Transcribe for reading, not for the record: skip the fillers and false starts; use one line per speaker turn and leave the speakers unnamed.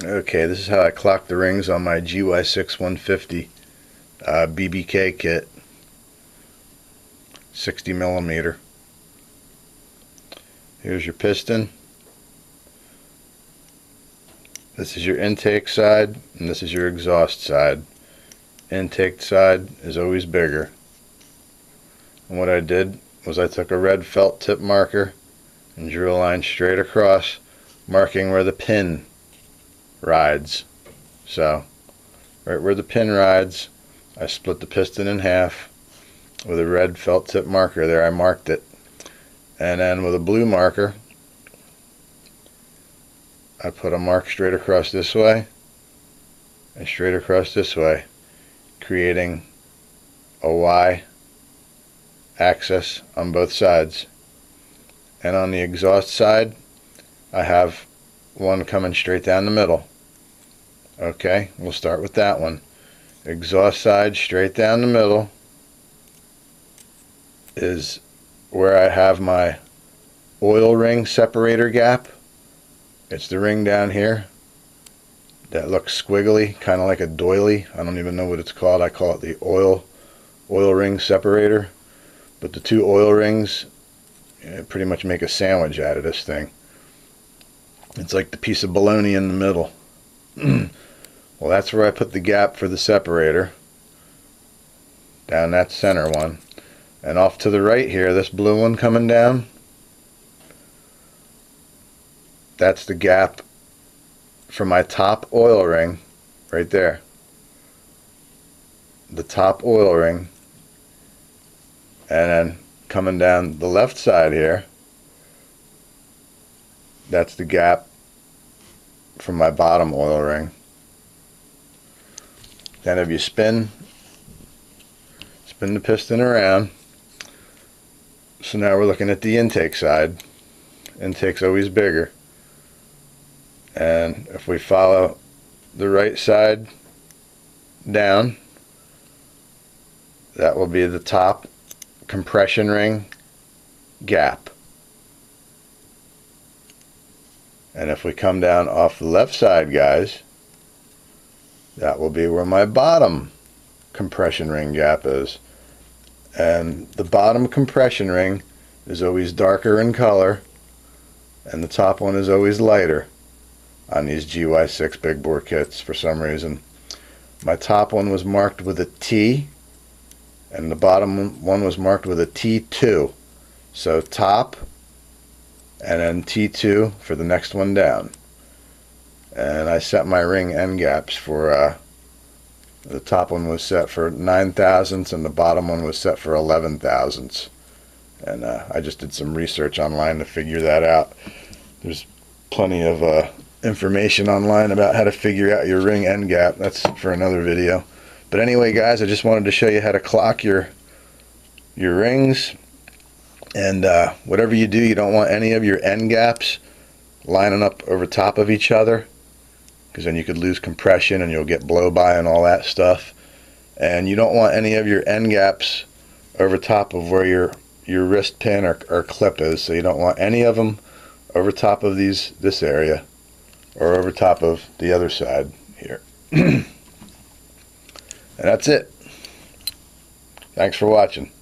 Okay, this is how I clock the rings on my GY6 150 BBK kit, 60 millimeter. Here's your piston. This is your intake side, and this is your exhaust side. Intake side is always bigger. And what I did was I took a red felt tip marker and drew a line straight across, marking where the pin rides. So, right where the pin rides, I split the piston in half with a red felt tip marker. There, I marked it. And then with a blue marker, I put a mark straight across this way and straight across this way, creating a Y axis on both sides. And on the exhaust side, I have one coming straight down the middle. Okay, we'll start with that one. Exhaust side straight down the middle is where I have my oil ring separator gap. It's the ring down here that looks squiggly, kind of like a doily. I don't even know what it's called. I call it the oil ring separator. But the two oil rings pretty much make a sandwich out of this thing. It's like the piece of bologna in the middle. Well, that's where I put the gap for the separator, down that center one. And off to the right here, this blue one coming down, that's the gap for my top oil ring right there. The top oil ring. And then coming down the left side here, that's the gap from my bottom oil ring. Then if you spin the piston around, so now we're looking at the intake side. Intake's always bigger. And if we follow the right side down, that will be the top compression ring gap. And if we come down off the left side, guys, that will be where my bottom compression ring gap is. And the bottom compression ring is always darker in color, and the top one is always lighter on these GY6 big bore kits for some reason. My top one was marked with a T, and the bottom one was marked with a T2. So top, and then T2 for the next one down. And I set my ring end gaps for, the top one was set for 9 thousandths and the bottom one was set for 11 thousandths. And I just did some research online to figure that out. There's plenty of information online about how to figure out your ring end gap. That's for another video. But anyway, guys, I just wanted to show you how to clock your rings. And whatever you do, you don't want any of your end gaps lining up over top of each other, because then you could lose compression and you'll get blow by and all that stuff. And you don't want any of your end gaps over top of where your wrist pin or clip is. So you don't want any of them over top of this area or over top of the other side here. And that's it. Thanks for watching.